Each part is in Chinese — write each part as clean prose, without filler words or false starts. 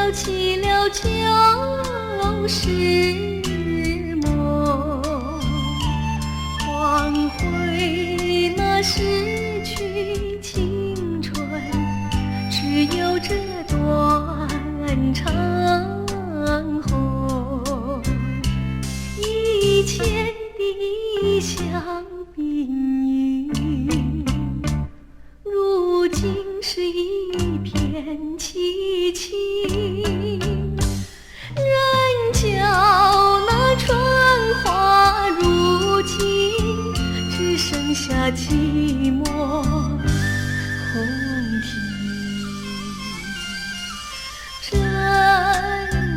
了起了旧时梦，换回那逝去青春，只有这段长虹。以前的香槟雨，如今是一片凄清。人叫那春花如今只剩下寂寞空庭。阵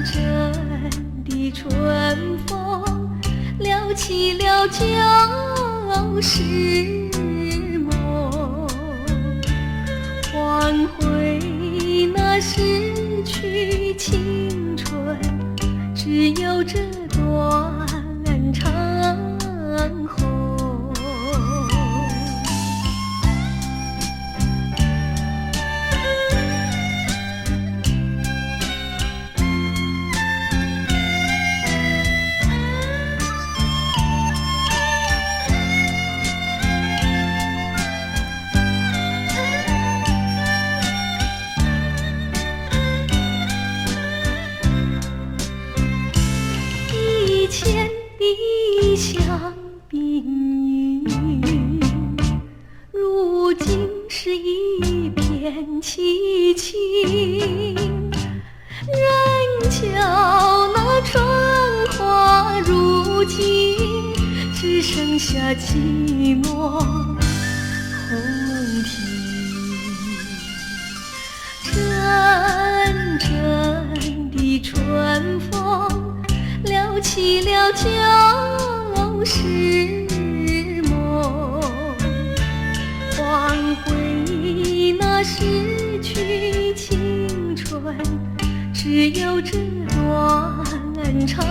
阵的春风撩起了旧时梦，换回那逝去青春，只有这段长虹。以前的香槟雨，如今是一片凄清。人叫那春花如今只剩下寂寞空庭。阵阵的春风撩起了旧时梦，换回那逝去青春，只有这段长